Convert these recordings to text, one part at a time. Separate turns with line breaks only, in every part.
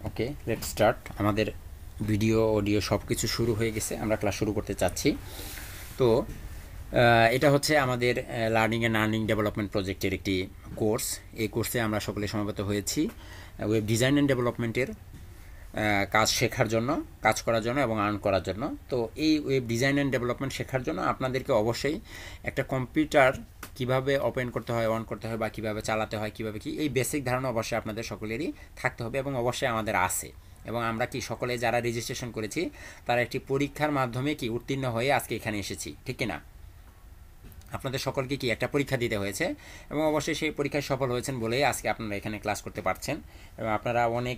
ওকে, let start. আমাদের video audio সব কিছু শুরু হয়ে গেছে, আমরা ক্লাস শুরু করতে চাচ্ছি। তো এটা হচ্ছে আমাদের লার্নিং অ্যান্ড আর্নিং ডেভেলপমেন্ট প্রজেক্টের একটি কোর্স। এই কোর্সে আমরা সকলে সমবেত হয়েছি ওয়েব ডিজাইন অ্যান্ড ডেভেলপমেন্টের কাজ শেখার জন্য, কাজ করার জন্য এবং আর্ন করার জন্য। তো এই ওয়েব ডিজাইন অ্যান্ড ডেভেলপমেন্ট শেখার জন্য আপনাদেরকে অবশ্যই একটা কম্পিউটার কিভাবে ওপেন করতে হয়, অন করতে হয় বা কীভাবে চালাতে হয়, কীভাবে কি, এই বেসিক ধারণা অবশ্যই আপনাদের সকলেরই থাকতে হবে এবং অবশ্যই আমাদের আছে। এবং আমরা কি সকলে যারা রেজিস্ট্রেশন করেছি তারা একটি পরীক্ষার মাধ্যমে কি উত্তীর্ণ হয়ে আজকে এখানে এসেছি, ঠিক কিনা? আপনাদের সকলকে কি একটা পরীক্ষা দিতে হয়েছে এবং অবশ্যই সেই পরীক্ষায় সফল হয়েছেন বলেই আজকে আপনারা এখানে ক্লাস করতে পারছেন। এবং আপনারা অনেক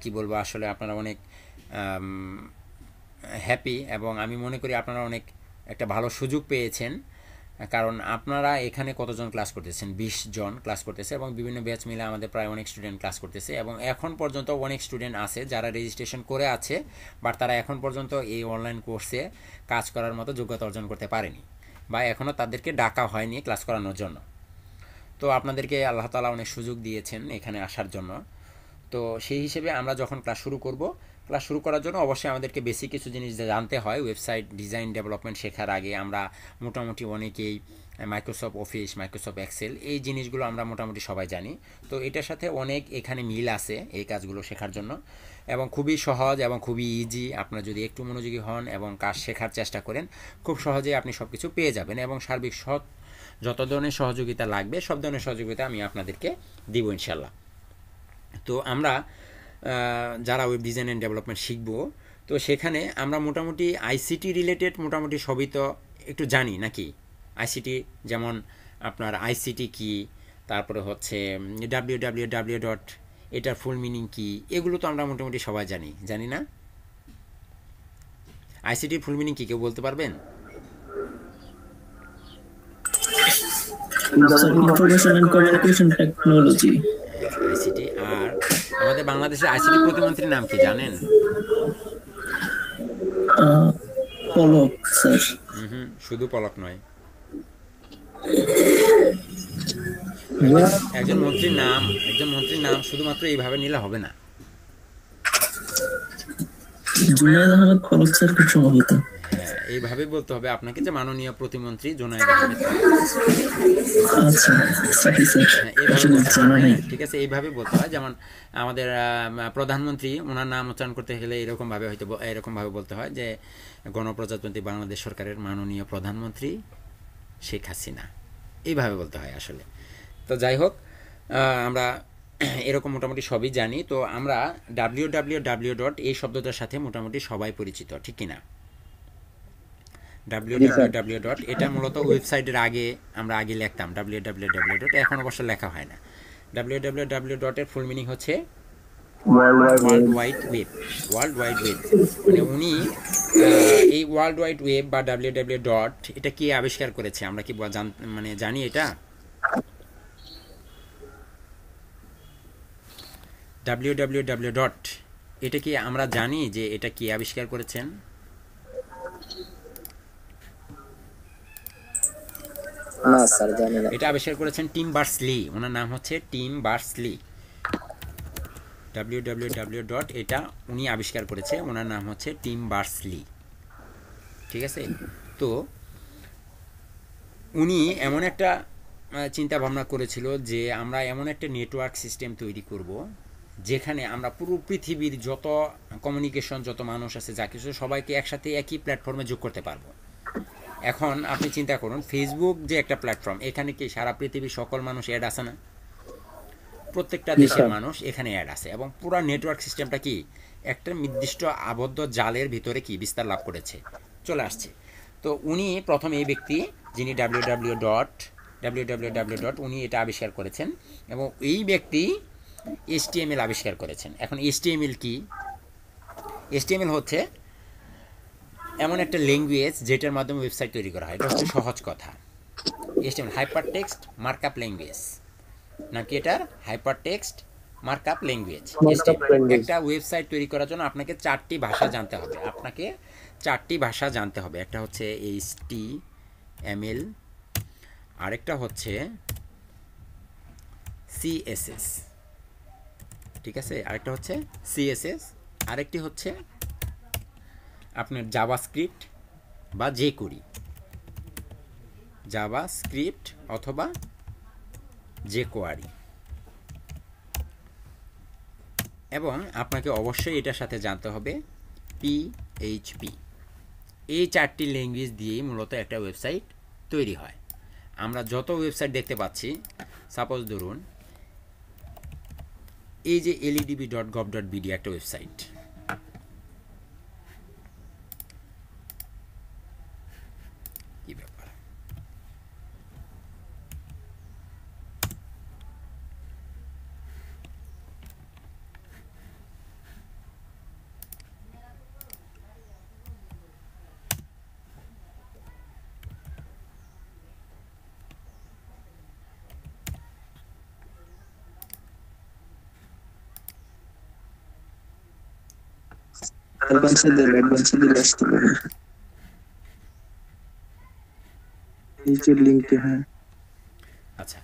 কি বলবো, আসলে আপনারা অনেক হ্যাপি এবং আমি মনে করি আপনারা অনেক একটা ভালো সুযোগ পেয়েছেন। কারণ আপনারা এখানে কতজন ক্লাস করতেছেন? 20 জন ক্লাস করতেছে এবং বিভিন্ন ব্যাচ মিলে আমাদের প্রায় অনেক স্টুডেন্ট ক্লাস করতেছে এবং এখন পর্যন্ত অনেক স্টুডেন্ট আছে যারা রেজিস্ট্রেশন করে আছে, বাট তারা এখন পর্যন্ত এই অনলাইন কোর্সে কাজ করার মতো যোগ্যতা অর্জন করতে পারেনি বা এখনও তাদেরকে ডাকা হয়নি ক্লাস করানোর জন্য। তো আপনাদেরকে আল্লাহ তাআলা অনেক সুযোগ দিয়েছেন এখানে আসার জন্য। তো সেই হিসেবে আমরা যখন ক্লাস শুরু করব, ক্লাস শুরু করার জন্য অবশ্যই আমাদেরকে বেসিক কিছু জিনিস জানতে হয়। ওয়েবসাইট ডিজাইন ডেভেলপমেন্ট শেখার আগে আমরা মোটামুটি অনেকেই মাইক্রোসফট অফিস, মাইক্রোসফট এক্সেল, এই জিনিসগুলো আমরা মোটামুটি সবাই জানি। তো এটার সাথে অনেক এখানে মিল আছে এই কাজগুলো শেখার জন্য এবং খুবই সহজ এবং খুবই ইজি। আপনারা যদি একটু মনোযোগী হন এবং কাজ শেখার চেষ্টা করেন, খুব সহজেই আপনি সব কিছু পেয়ে যাবেন এবং সার্বিক যত ধরনের সহযোগিতা লাগবে সব ধরনের সহযোগিতা আমি আপনাদেরকে দিব ইনশাল্লাহ। তো আমরা যারা ওয়েব ডিজাইন অ্যান্ড ডেভেলপমেন্ট শিখব, তো সেখানে আমরা মোটামুটি আইসিটি রিলেটেড মোটামুটি সবই তো একটু জানি নাকি? আইসিটি যেমন আপনার আইসিটি কি, তারপরে হচ্ছে www ডট, এটার ফুল মিনিং কি, এগুলো তো আমরা মোটামুটি সবাই জানি না? আইসিটির ফুল মিনিং কি কেউ বলতে পারবেন?
Information and communication technology.
ICT. আর আমাদের বাংলাদেশের আইসিটি প্রতিমন্ত্রীর নাম কি জানেন?
পলক স্যার।
শুধু পলক নয়, একজন মন্ত্রীর নাম শুধুমাত্র এইভাবে নিলে হবে না।
জুনায়েদ আহমেদ পলক স্যার খুব সম্ভবত।
হ্যাঁ, এইভাবে বলতে হবে আপনাকে যে মাননীয় প্রতিমন্ত্রী জুনায়েদ আহমেদ।
আচ্ছা, সরি স্যার,
এইভাবে
জানা নেই।
ঠিক আছে, এইভাবে বলতে হয়। যেমন আমাদের প্রধানমন্ত্রী, ওনার নাম উচ্চারণ করতে গেলে এরকমভাবে বলতে হয় যে গণপ্রজাতন্ত্রী বাংলাদেশ সরকারের মাননীয় প্রধানমন্ত্রী শেখ হাসিনা, এইভাবে বলতে হয় আসলে। তো যাই হোক, আমরা এরকম মোটামুটি সবই জানি। তো আমরা www ডট এই শব্দটার সাথে মোটামুটি সবাই পরিচিত, ঠিক কিনা? www ডট, এটা মূলত ওয়েবসাইটের আগে আমরা লিখতাম www ডট, এখন অবশ্য লেখা হয় না। www ডটের ফুল মিনিং হচ্ছে world wide web. World wide web মানে উনি এই ওয়ার্ল্ড ওয়াইড ওয়েব বা www ডট, এটা কি আবিষ্কার করেছে? আমরা কি জানি এটা? www ডট, এটা কি আমরা জানি যে এটা কি আবিষ্কার করেছেন?
না স্যার, জানি না।
এটা আবিষ্কার করেছেন টিম বার্নস-লি, ওনার নাম হচ্ছে টিম বার্নস-লি। www ডট, এটা উনি আবিষ্কার করেছে, ওনার নাম হচ্ছে টিম বার্নস-লি, ঠিক আছে? তো উনি এমন একটা চিন্তা ভাবনা করেছিল যে আমরা এমন একটা নেটওয়ার্ক সিস্টেম তৈরি করব যেখানে আমরা পুরো পৃথিবীর যত কমিউনিকেশন, যত মানুষ আছে, যা কিছু, সবাইকে একসাথে একই প্ল্যাটফর্মে যোগ করতে পারবো। এখন আপনি চিন্তা করুন, ফেসবুক যে একটা প্ল্যাটফর্ম, এখানে কি সারা পৃথিবীর সকল মানুষ অ্যাড আছে না? প্রত্যেকটা দেশের মানুষ এখানে অ্যাড আছে এবং পুরো নেটওয়ার্ক সিস্টেমটা কি একটা নির্দিষ্ট আবদ্ধ জালের ভিতরে কি বিস্তার লাভ করেছে, চলে আসছে। তো উনি প্রথম এই ব্যক্তি যিনি www ডট উনি এটা আবিষ্কার করেছেন এবং এই ব্যক্তি HTML আবিষ্কার করেছেন। এখন HTML কি? HTML হচ্ছে এমন একটা ল্যাঙ্গুয়েজ যেটার মাধ্যমে ওয়েবসাইট তৈরি করা হয়। এটা হচ্ছে সহজ কথা। HTML hyper text markup language, নাকি এটার হাইপার টেক্সট মার্কআপ ল্যাঙ্গুয়েজ। একটা ওয়েবসাইট তৈরি করার জন্য আপনাকে 4টি ভাষা জানতে হবে। একটা হচ্ছে HTML, আরেকটা হচ্ছে CSS, ঠিক আছে, আরেকটা হচ্ছে সিএসএস, আরেকটি হচ্ছে আপনার জাভাস্ক্রিপ্ট বা জেকুরি, জাভাস্ক্রিপ্ট অথবা জেকোয়ারি। এবং আপনাকে অবশ্যই এটার সাথে জানতে হবে পিএইচপি। এই 4টি ল্যাঙ্গুয়েজ দিয়েই মূলত একটা ওয়েবসাইট তৈরি হয়। আমরা যত ওয়েবসাইট দেখতে পাচ্ছি, সাপোজ ধরুন এই যে ledb.gov.bd একটা ওয়েবসাইট, কি ব্যাপার,
অ্যাডভান্সে দিলে আসতে পারে নিচের লিংকে। হ্যাঁ
আচ্ছা,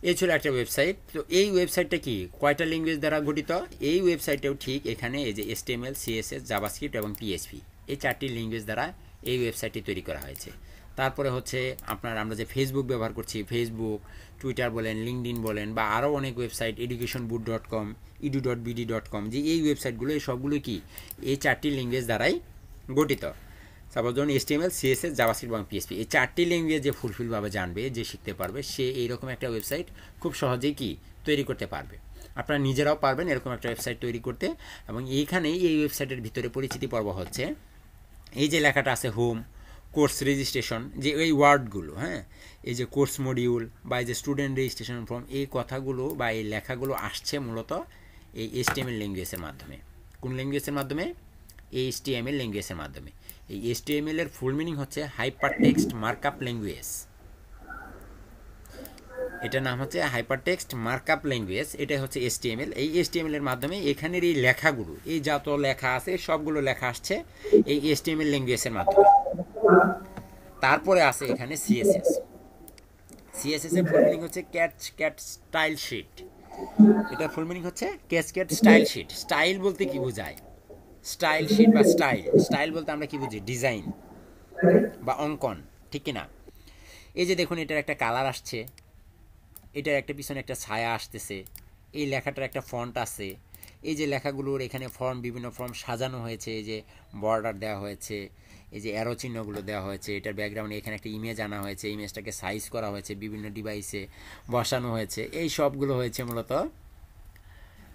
এই ছিল একটা ওয়েবসাইট। তো এই ওয়েবসাইটটা কি কয়টা ল্যাঙ্গুয়েজ দ্বারা গঠিত? এই ওয়েবসাইটেও ঠিক এখানে এই যে HTML, CSS, জাভাস্ক্রিপ্ট এবং পিএইচপি, এই 4টি ল্যাঙ্গুয়েজ দ্বারা এই ওয়েবসাইটটি তৈরি করা হয়েছে। তারপরে হচ্ছে আমরা যে ফেসবুক ব্যবহার করছি, ফেসবুক, টুইটার বলেন, লিঙ্কডইন বলেন, বা আরও অনেক ওয়েবসাইট, educationboot.com, edu.bd.com, যে এই ওয়েবসাইটগুলো, এই সবগুলো কি এই 4টি ল্যাঙ্গুয়েজ দ্বারাই গঠিত। সাপোজ ধরুন HTML, CSS, জাভাস্ক্রিপ্ট এবং পিএইচপি, এই 4টি ল্যাঙ্গুয়েজ যে ফুলফিলভাবে জানবে, যে শিখতে পারবে, সে এইরকম একটা ওয়েবসাইট খুব সহজেই কি তৈরি করতে পারবে। আপনারা নিজেরাও পারবেন এরকম একটা ওয়েবসাইট তৈরি করতে। এবং এইখানেই এই ওয়েবসাইটের ভিতরে পরিচিতি পর্ব হচ্ছে, এই যে লেখাটা আছে হোম, কোর্স রেজিস্ট্রেশন, যে এই ওয়ার্ডগুলো, হ্যাঁ, এই যে কোর্স মডিউল বা এই যে স্টুডেন্ট রেজিস্ট্রেশন ফর্ম, এই কথাগুলো বা এই লেখাগুলো আসছে মূলত এই HTML ল্যাঙ্গুয়েজের মাধ্যমে। কোন ল্যাঙ্গুয়েজের মাধ্যমে? HTML ল্যাঙ্গুয়েজের মাধ্যমে। এই HTML এর ফুল মিনিং হচ্ছে হাইপার টেক্সট মার্কআপ ল্যাঙ্গুয়েজ। এটার নাম হচ্ছে হাইপার টেক্সট মার্কআপ ল্যাঙ্গুয়েজ। এটা হচ্ছে HTML। এই HTML এর মাধ্যমে এখানের এই লেখাগুলো, এই যত লেখা আছে সবগুলো লেখা আসছে এই HTML ল্যাঙ্গুয়েজের মাধ্যমে। তারপরে আছে এখানে CSS। CSS এর ফুল মিনিং হচ্ছে ক্যাট স্টাইল শিট। এটা ফুল মিনিং হচ্ছে ক্যাট স্টাইল শিট। স্টাইল বলতে কি বোঝায়? স্টাইল শিট বা স্টাইল বলতে আমরা কি বুঝি? ডিজাইন বা অঙ্কন, ঠিক কিনা? এই যে দেখুন, এটার একটা কালার আসছে, এটার একটা পিছনে একটা ছায়া আসতেছে, এই লেখাটার একটা ফন্ট আছে, এই যে লেখাগুলোর এখানে বিভিন্ন ফর্ম সাজানো হয়েছে, এই যে বর্ডার দেওয়া হয়েছে, এই যে অ্যারো চিহ্নগুলো দেওয়া হয়েছে, এটার ব্যাকগ্রাউন্ডে এখানে একটা ইমেজ আনা হয়েছে, ইমেজটাকে সাইজ করা হয়েছে, বিভিন্ন ডিভাইসে বসানো হয়েছে, এই সবগুলো হয়েছে মূলত।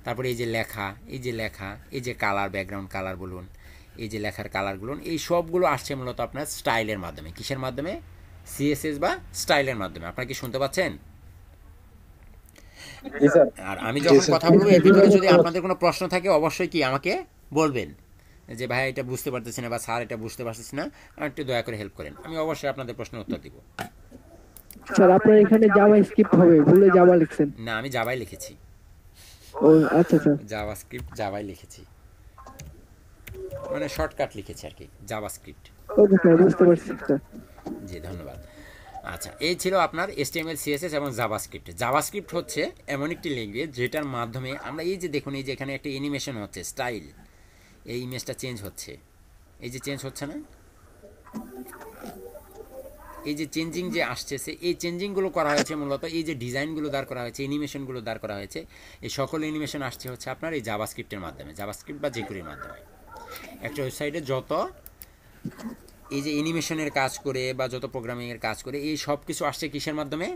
তারপরে এই যে লেখা, এই যে কালার, ব্যাকগ্রাউন্ড কালার বলুন, এই যে লেখার কালারগুলো, এই সবগুলো আসছে মূলত আপনার স্টাইলের মাধ্যমে। কিসের মাধ্যমে? CSS বা স্টাইলের মাধ্যমে। আপনারা কি শুনতে পাচ্ছেন? আর আমি যখন কথা বলবো এর ভিতরে যদি আপনাদের কোনো প্রশ্ন থাকে অবশ্যই কি আমাকে বলবেন, যে ভাই এটা বুঝতে পারতেছি না বা স্যার এটা বুঝতে পারতেছি না, একটু দয়া করে হেল্প করেন, আমি অবশ্যই আপনাদের প্রশ্নের উত্তর দিব।
স্যার আপনার এখানে জাভা স্ক্রিপ্ট হবে, ভুলে জাভা লিখছেন।
না, আমি জাভাই লিখেছি।
ও আচ্ছা স্যার,
জাভাস্ক্রিপ্ট জাভাই লিখেছি, মানে শর্টকাট লিখেছি আর কি, জাভাস্ক্রিপ্ট।
ওকে স্যার, বুঝতে পারছি স্যার।
জি, ধন্যবাদ। আচ্ছা, এই ছিল আপনার HTML, CSS এবং জাভাস্ক্রিপ্ট। জাভাস্ক্রিপ্ট হচ্ছে এমন একটি ল্যাঙ্গুয়েজ যেটার মাধ্যমে আমরা এই যে দেখুন, এই যে এখানে একটা অ্যানিমেশন হচ্ছে, স্টাইল, এই ইমেজটা চেঞ্জ হচ্ছে, এই যে চেঞ্জ হচ্ছে না, এই যে চেঞ্জিং যে আসছে, এই চেঞ্জিংগুলো করা হয়েছে মূলত, এই যে ডিজাইনগুলো দাঁড় করা হয়েছে, অ্যানিমেশনগুলো দাঁড় করা হয়েছে, এই সকল অ্যানিমেশন আসছে হচ্ছে আপনার এই জাভাস্ক্রিপ্টের মাধ্যমে, জাভাস্ক্রিপ্ট বা জেকুরির মাধ্যমে। একটা ওয়েবসাইটে যত এই যে অ্যানিমেশনের কাজ করে বা যত প্রোগ্রামিংয়ের কাজ করে, এই সব কিছু আসছে কিসের মাধ্যমে?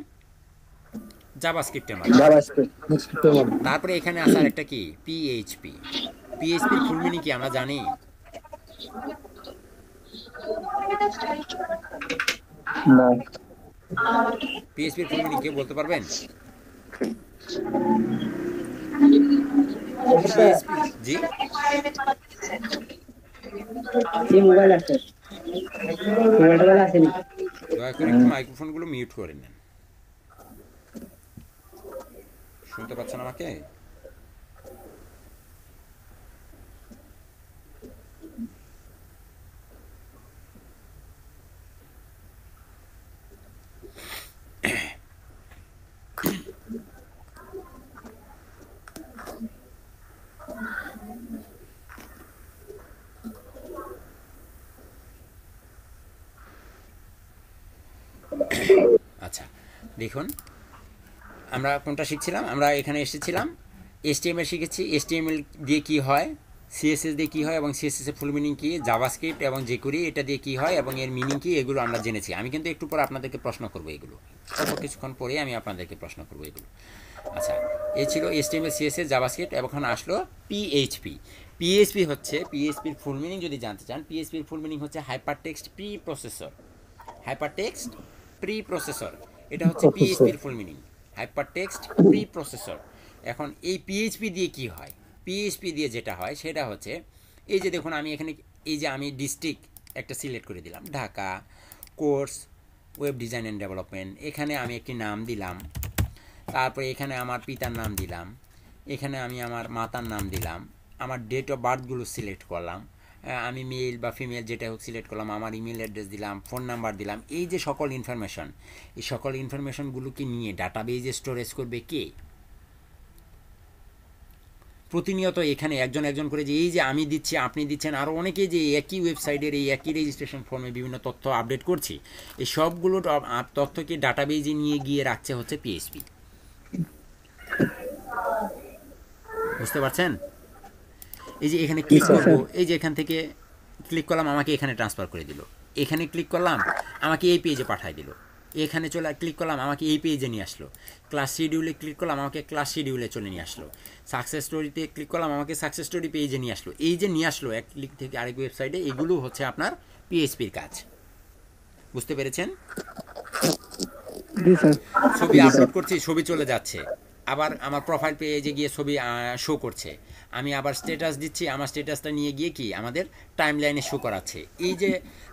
জাভাস্ক্রিপ্টের মাধ্যমে। তারপরে এখানে আসার একটা কি পিএইচপি। পিএইচপির ফুল মিনিং কি আমরা জানি?
না
পিএইচপির ফুল মিনিং কেউ বলতে পারবেন? জি,
মোবাইল আছে, মোবাইলটা আসেনি।
দয়া করে একটু মাইক্রোফোনগুলো মিউট করে নেন। শুনতে পাচ্ছেন আমাকে? দেখুন আমরা কোনটা শিখছিলাম, আমরা এখানে এসেছিলাম HTML শিখেছি, HTML দিয়ে কি হয়, CSS দিয়ে কি হয় এবং CSS এর ফুল মিনিং কি, জাভাস্ক্রিপ্ট এবং jQuery এটা দিয়ে কি হয় এবং এর মিনিং কি, এগুলো আমরা জেনেছি। আমি কিন্তু একটু পর আপনাদেরকে প্রশ্ন করব এগুলো, অল্প কিছুক্ষণ পরে আমি আপনাদেরকে প্রশ্ন করব এগুলো। আচ্ছা, এই ছিল HTML CSS জাভাস্ক্রিপ্ট। এখন আসলো PHP। PHP হচ্ছে, PHPর ফুল মিনিং যদি জানতে চান, PHPর ফুল মিনিং হচ্ছে hypertext pre processor. Hypertext pre processor, এটা হচ্ছে PHPর full meaning, hypertext pre processor. এখন এই পিএইচপি দিয়ে কি হয়, পিএইচপি দিয়ে যেটা হয় সেটা হচ্ছে এই যে দেখুন আমি এখানে এই যে আমি ডিস্ট্রিক্ট একটা সিলেক্ট করে দিলাম, Dhaka, course web design and development, এখানে আমি একটি নাম দিলাম, তারপরে এখানে আমার পিতার নাম দিলাম, এখানে আমি আমার মাতার নাম দিলাম, আমার ডেট অফ বার্থগুলো সিলেক্ট করলাম, আমি মেল বা ফিমেল যেটা হোক সিলেক্ট করলাম, আমার ইমেল অ্যাড্রেস দিলাম, ফোন নাম্বার দিলাম। এই যে সকল ইনফরমেশন, এই সকল ইনফরমেশনগুলোকে নিয়ে ডাটাবেজে স্টোরেজ করবে কে? প্রতিনিয়ত এখানে একজন একজন করে যে এই যে আমি দিচ্ছি, আপনি দিচ্ছেন, আরও অনেকে যে একই ওয়েবসাইটের এই একই রেজিস্ট্রেশন ফর্মে বিভিন্ন তথ্য আপডেট করছি, এই সবগুলো তথ্যকে ডাটাবেজে নিয়ে গিয়ে রাখছে হচ্ছে পিএইচপি। বুঝতে পারছেন? এই যে এখানে ক্লিক করবো, এই যে এখান থেকে ক্লিক করলাম, আমাকে এখানে ট্রান্সফার করে দিল, এখানে ক্লিক করলাম আমাকে এই পেজে পাঠিয়ে দিল, এখানে চলে ক্লিক করলাম আমাকে এই পেজে নিয়ে আসলো, ক্লাস শিডিউলে ক্লিক করলাম আমাকে ক্লাস শিডিউলে চলে নিয়ে আসলো, সাকসেস স্টোরিতে ক্লিক করলাম আমাকে সাকসেস স্টোরি পেজে নিয়ে আসলো। এই যে নিয়ে আসলো এক ক্লিক থেকে আরেক ওয়েবসাইটে, এগুলো হচ্ছে আপনার পিএইচপির কাজ। বুঝতে পেরেছেন? ছবি আপলোড করছি, ছবি চলে যাচ্ছে, আবার আমার প্রোফাইল পেজে গিয়ে ছবি শো করছে, আমি আবার স্ট্যাটাস দিচ্ছি, আমার স্ট্যাটাসটা নিয়ে গিয়ে কি আমাদের টাইম লাইনে শো করাচ্ছে। এই যে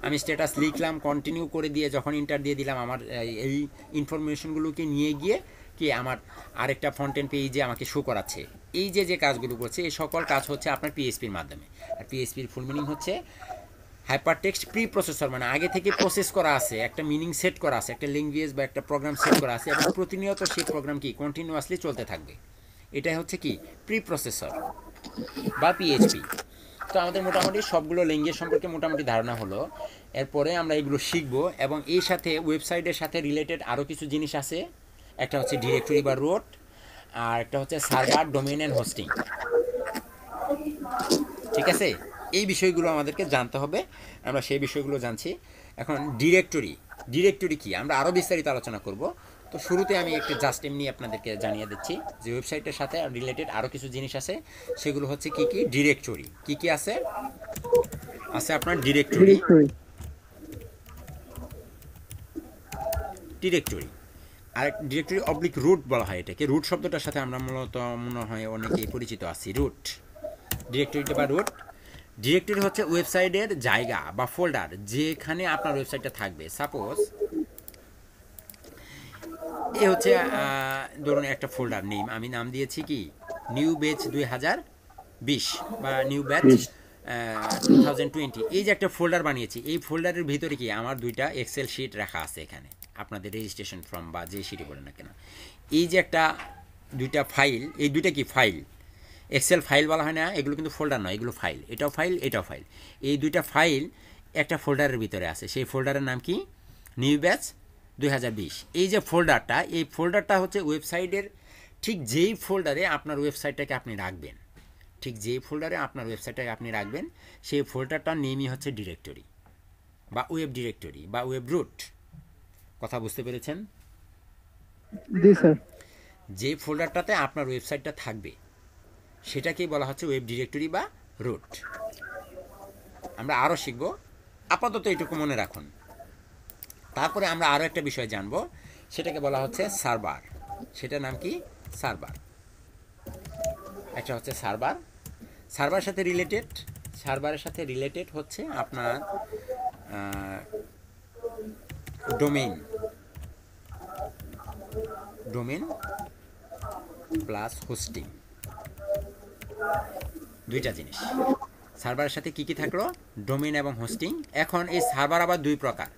আমি স্ট্যাটাস লিখলাম, কন্টিনিউ করে দিয়ে যখন ইন্টার দিয়ে দিলাম, আমার এই ইনফরমেশনগুলোকে নিয়ে গিয়ে কি আমার আরেকটা ফ্রন্ট-এন্ড পেজে আমাকে শো করাচ্ছে। এই যে যে কাজগুলো করছে, এই সকল কাজ হচ্ছে আপনার পিএইচপির মাধ্যমে। আর পিএইচপির ফুল মিনিং হচ্ছে হাইপারটেক্সট প্রি প্রসেসর, মানে আগে থেকে প্রসেস করা আছে, একটা মিনিং সেট করা আছে, একটা ল্যাঙ্গুয়েজ বা একটা প্রোগ্রাম সেট করা আছে এবং প্রতিনিয়ত সেই প্রোগ্রাম কি কন্টিনিউয়াসলি চলতে থাকবে। এটাই হচ্ছে কি প্রি প্রসেসর বা পিএইচপি। তো আমাদের মোটামুটি সবগুলো ল্যাঙ্গুয়েজ সম্পর্কে মোটামুটি ধারণা হলো। এরপরে আমরা এগুলো শিখবো এবং এর সাথে ওয়েবসাইটের সাথে রিলেটেড আরও কিছু জিনিস আছে। একটা হচ্ছে ডিরেক্টরি বা রুট, আর একটা হচ্ছে সার্ভার, ডোমেইন অ্যান্ড হোস্টিং। ঠিক আছে, এই বিষয়গুলো আমাদেরকে জানতে হবে, আমরা সেই বিষয়গুলো জানছি। এখন ডিরেক্টরি কি আমরা আরও বিস্তারিত আলোচনা করব। তো শুরুতে আমি একটু জাস্ট এমনি আপনাদেরকে জানিয়ে দিচ্ছি যে ওয়েবসাইটের সাথে রিলেটেড আরও কিছু জিনিস আছে, সেগুলো হচ্ছে কি কি ডিরেক্টরি, কি কি আছে আপনার ডিরেক্টরি আর ডিরেক্টরি অবলিক রুট বলা হয় এটাকে। রুট শব্দটার সাথে আমরা মূলত মনে হয় অনেকেই পরিচিত আছি। রুট, ডিরেক্টরিটা বা রুট। ডিরেক্টরি হচ্ছে ওয়েবসাইটের জায়গা বা ফোল্ডার যেখানে আপনার ওয়েবসাইটটা থাকবে। সাপোজ এ হচ্ছে ধরুন একটা ফোল্ডার নেম, আমি নাম দিয়েছি কি নিউ ব্যাচ 2020 বা নিউ ব্যাচ 2020। এই যে একটা ফোল্ডার বানিয়েছি, এই ফোল্ডারের ভিতরে কি আমার দুইটা এক্সেল শিট রাখা আছে এখানে, আপনাদের রেজিস্ট্রেশন ফর্ম বা যে শিটই বলেন না কেন। এই যে একটা দুইটা ফাইল, এই দুইটা কি ফাইল, এক্সেল ফাইল বলা হয় না, এগুলো কিন্তু ফোল্ডার নয়, এগুলো ফাইল, এটাও ফাইল এটাও ফাইল। এই দুইটা ফাইল একটা ফোল্ডারের ভিতরে আছে, সেই ফোল্ডারের নাম কি নিউ ব্যাচ 2020। এই যে ফোল্ডারটা, এই ফোল্ডারটা হচ্ছে ওয়েবসাইটের ঠিক যেই ফোল্ডারে আপনার ওয়েবসাইটটাকে আপনি রাখবেন, ঠিক যেই ফোল্ডারে আপনার ওয়েবসাইটটাকে আপনি রাখবেন, সেই ফোল্ডারটার নেমই হচ্ছে ডিরেক্টরি বা ওয়েব ডিরেক্টরি বা ওয়েব রুট। কথা বুঝতে পেরেছেন?
জি স্যার।
যে ফোল্ডারটাতে আপনার ওয়েবসাইটটা থাকবে সেটাকেই বলা হচ্ছে ওয়েব ডিরেক্টরি বা রুট। আমরা আরও শিখব, আপাতত এটুকু মনে রাখুন। তারপরে আমরা আরও একটা বিষয় জানবো, সেটাকে বলা হচ্ছে সার্ভার। সেটার নাম কি সার্ভার। একটা হচ্ছে সার্ভার, সার্ভারের সাথে রিলেটেড হচ্ছে আপনার ডোমেইন প্লাস হোস্টিং, দুইটা জিনিস। সার্ভারের সাথে কি কি থাকলো, ডোমেইন এবং হোস্টিং। এখন এই সার্ভার আবার দুই প্রকার,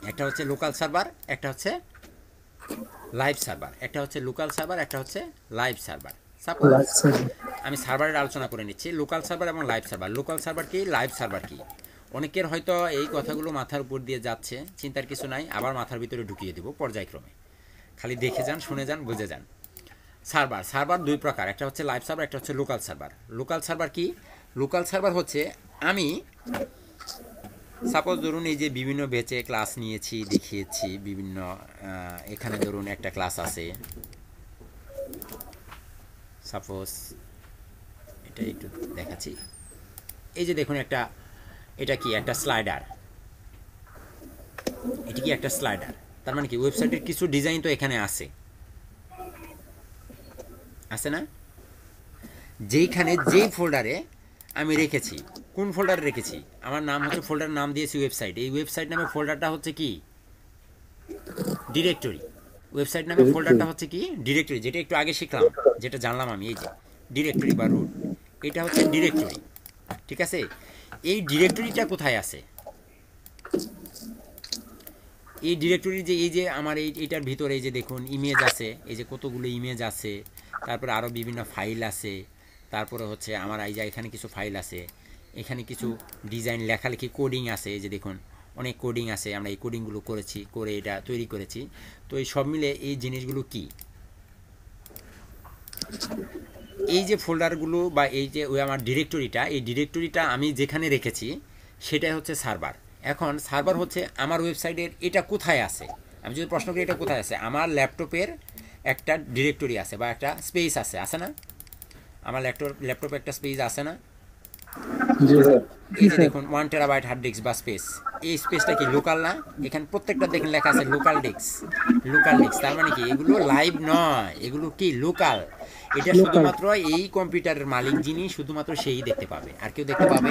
একটা হচ্ছে লোকাল সার্ভার, একটা হচ্ছে লাইভ সার্ভার। একটা হচ্ছে লোকাল সার্ভার, একটা হচ্ছে লাইভ সার্ভার। সাপোজ আমি সার্ভারের আলোচনা করে নিচ্ছি, লোকাল সার্ভার এবং লাইভ সার্ভার। লোকাল সার্ভার কি, লাইভ সার্ভার কি। অনেকের হয়তো এই কথাগুলো মাথার উপর দিয়ে যাচ্ছে, চিন্তার কিছু নাই, আবার মাথার ভিতরে ঢুকিয়ে দেব পর্যায়ক্রমে। খালি দেখে যান, শুনে যান, বুঝে যান। সার্ভার সার্ভার দুই প্রকার, একটা হচ্ছে লাইভ সার্ভার, একটা হচ্ছে লোকাল সার্ভার। লোকাল সার্ভার কি? লোকাল সার্ভার হচ্ছে আমি সাপোজ ধরুন এই যে বিভিন্ন ব্যাচে ক্লাস নিয়েছি, দেখিয়েছি বিভিন্ন, এখানে ধরুন একটা ক্লাস আছে, সাপোজ এটা একটু দেখাচ্ছি। এই যে দেখুন একটা, এটা কি একটা স্লাইডার, এটা কি একটা স্লাইডার, তার মানে কি ওয়েবসাইটের কিছু ডিজাইন তো এখানে আছে, আছে না? যেইখানে যেই ফোল্ডারে আমি রেখেছি, কোন ফোল্ডারে রেখেছি, আমার নাম হচ্ছে, ফোল্ডার নাম দিয়েছি ওয়েবসাইট, এই ওয়েবসাইট নামে ফোল্ডারটা হচ্ছে কি ডিরেক্টরি। ওয়েবসাইট নামে ফোল্ডারটা হচ্ছে কি ডিরেক্টরি, যেটা একটু আগে শিখলাম, যেটা জানলাম আমি, এই যে ডিরেক্টরি বা রুট, এটা হচ্ছে ডিরেক্টরি। ঠিক আছে, এই ডিরেক্টরিটা কোথায় আছে? এই ডিরেক্টরি যে এই যে আমার এইটার ভিতরে এই যে দেখুন ইমেজ আছে, এই যে কতগুলো ইমেজ আছে, তারপরে আরও বিভিন্ন ফাইল আছে, তারপরে হচ্ছে আমার এই যে এখানে কিছু ফাইল আছে, এখানে কিছু ডিজাইন লেখালেখি কোডিং আছে, এই যে দেখুন অনেক কোডিং আছে, আমরা এই কোডিংগুলো করেছি, করে এটা তৈরি করেছি। তো এই সব মিলে এই জিনিসগুলো কি, এই যে ফোল্ডারগুলো বা এই যে ওই আমার ডিরেক্টরিটা, এই ডিরেক্টরিটা আমি যেখানে রেখেছি সেটাই হচ্ছে সার্ভার। এখন সার্ভার হচ্ছে আমার ওয়েবসাইটের এটা কোথায় আছে। আমি যদি প্রশ্ন করি এটা কোথায় আছে, আমার ল্যাপটপের একটা ডিরেক্টরি আছে বা একটা স্পেস আছে, আছে না? আমার ল্যাপটপে একটা স্পেস আছে না? এই যে দেখুন 1 টেরাবাইট হার্ড ডিস্ক বা স্পেস, এই স্পেসটা কি লোকাল না? এখানে প্রত্যেকটা দেখেন লেখা আছে লোকাল ডিস্ক, লোকাল ডিস্ক, তার মানে কি এগুলো লাইভ নয়, এগুলো কি লোকাল। এটা শুধুমাত্র এই কম্পিউটারের মালিক যিনি, শুধুমাত্র সেই দেখতে পাবে, আর কেউ দেখতে পাবে?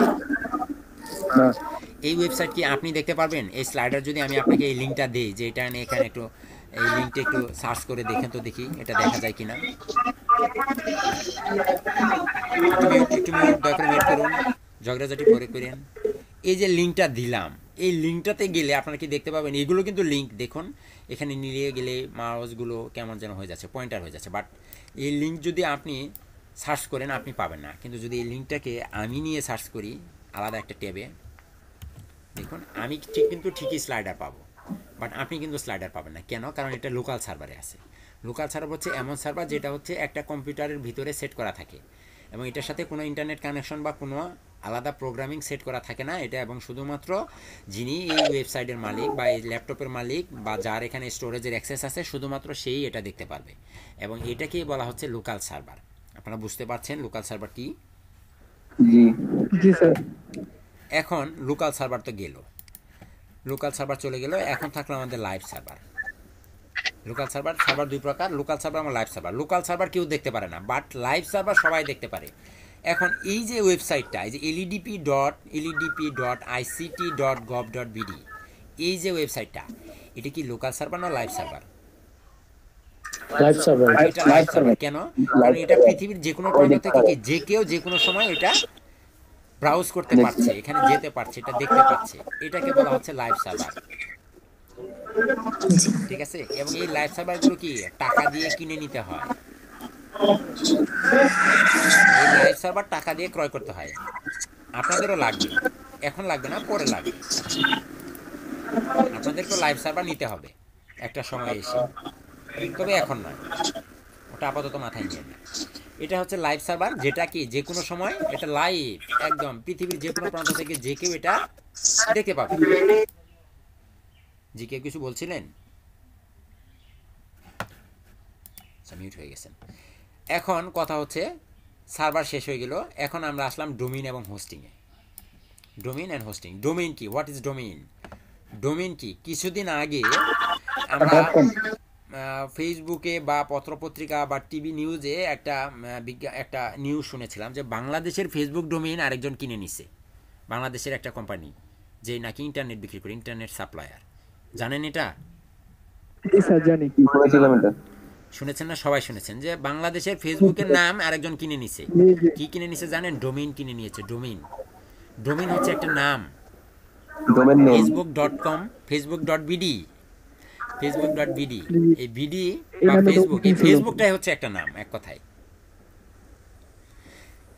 এই ওয়েবসাইট কি আপনি দেখতে পারবেন? এই স্লাইডার যদি আমি আপনাকে এই লিঙ্কটা দিই, যে এটা এখানে একটু এই লিঙ্কটা একটু সার্চ করে দেখেন তো, দেখি এটা দেখা যায় কিনা। একটু মিনিট দয়া করে ওয়েট করুন, ঝগড়াঝাটি পরে করেন। এই যে লিঙ্কটা দিলাম, এই লিঙ্কটাতে গেলে আপনারা কি দেখতে পাবেন, এগুলো কিন্তু লিঙ্ক, দেখুন এখানে নিয়ে গেলে মাউসগুলো কেমন যেন হয়ে যাচ্ছে, পয়েন্টার হয়ে যাচ্ছে, বাট এই লিঙ্ক যদি আপনি সার্চ করেন আপনি পাবেন না। কিন্তু যদি এই লিঙ্কটাকে আমি নিয়ে সার্চ করি আলাদা একটা ট্যাবে, দেখুন আমি কিন্তু ঠিকই স্লাইডার পাবো, বাট আপনি কিন্তু স্লাইডার পাবেন না। কেন? কারণ এটা লোকাল সার্ভারে আছে। লোকাল সার্ভার হচ্ছে এমন সার্ভার যেটা হচ্ছে একটা কম্পিউটারের ভিতরে সেট করা থাকে, এবং এটার সাথে কোনো ইন্টারনেট কানেকশন বা কোনো আলাদা প্রোগ্রামিং সেট করা থাকে না এটা, এবং শুধুমাত্র যিনি এই ওয়েবসাইটের মালিক বা এই ল্যাপটপের মালিক বা যার এখানে স্টোরেজের অ্যাক্সেস আছে, শুধুমাত্র সেই এটা দেখতে পারবে, এবং এটাকেই বলা হচ্ছে লোকাল সার্ভার। আপনারা বুঝতে পারছেন লোকাল সার্ভার কি?
জি স্যার।
এখন লোকাল সার্ভার তো গেল, লোকাল সার্ভার চলে গেল, এখন থাকলো আমাদের লাইভ সার্ভার। লোকাল সার্ভার দুই প্রকার, লোকাল সার্ভার এবং লাইভ সার্ভার। লোকাল সার্ভার কেউ দেখতে পারে না, বাট লাইভ সার্ভার সবাই দেখতে পারে। এখন এই যে ওয়েবসাইটটা, এই যে ledp.ict.gov.bd, এই যে ওয়েবসাইটটা, এটা কি লোকাল সার্ভার না লাইভ সার্ভার?
Live server.
এটা লাইভ সার্ভার। কেন? কারণ এটা পৃথিবীর যে কোনো প্রান্ত থেকে যে কেউ যে কোনো সময় এটা ব্রাউজ করতে পারছে, এখানে যেতে পারছে, এটা দেখতে পাচ্ছে, এটাকে বলা হচ্ছে লাইভ সার্ভার। ঠিক আছে, এবং এই লাইভ সার্ভারগুলো কি টাকা দিয়ে কিনে নিতে হয়, এই লাইভ সার্ভার টাকা দিয়ে ক্রয় করতে হয়। আপনাদেরও লাগবে, এখন লাগবে না, পরে লাগবে। আপনাদেরকেও লাইভ সার্ভার নিতে হবে একটা সময় এসে, তবে এখন নয়, ওটা আপাতত মাথায় নিয়ে নেয়। এটা হচ্ছে লাইভ সার্ভার, যেটা কি যে কোনো সময় এটা লাইভ, একদম পৃথিবীর যে কোনো প্রান্ত থেকে যে কেউ এটা দেখতে পাবে। জি কেউ কিছু বলছিলেন? মিউট হয়ে গেছেন। এখন কথা হচ্ছে সার্ভার শেষ হয়ে গেল, এখন আমরা আসলাম ডোমেইন এবং হোস্টিংয়ে। Domain and hosting. ডোমেইন কি? What is domain? ডোমেইন কি? কিছুদিন আগে আমরা ফেসবুকে বা পত্রপত্রিকা বা টিভি নিউজে একটা নিউজ শুনেছিলাম যে বাংলাদেশের ফেসবুক ডোমেইন আরেকজন কিনে নিছে, বাংলাদেশের একটা কোম্পানি যে নাকি ইন্টারনেট বিক্রি করে, ইন্টারনেট সাপ্লায়ার। জানেন এটা?
স্যার জানি।
শুনেছেন না? সবাই শুনেছেন যে বাংলাদেশের ফেসবুকের নাম আরেকজন কিনে নিছে। কি কিনে নিছে জানেন? ডোমেইন কিনে নিয়েছে। ডোমেইন, ডোমেইন হচ্ছে একটা নাম। facebook.com, facebook.bd, facebook.bd, এই বিডি বা ফেসবুক, এই ফেসবুকটাই হচ্ছে একটা নাম এক কথায়।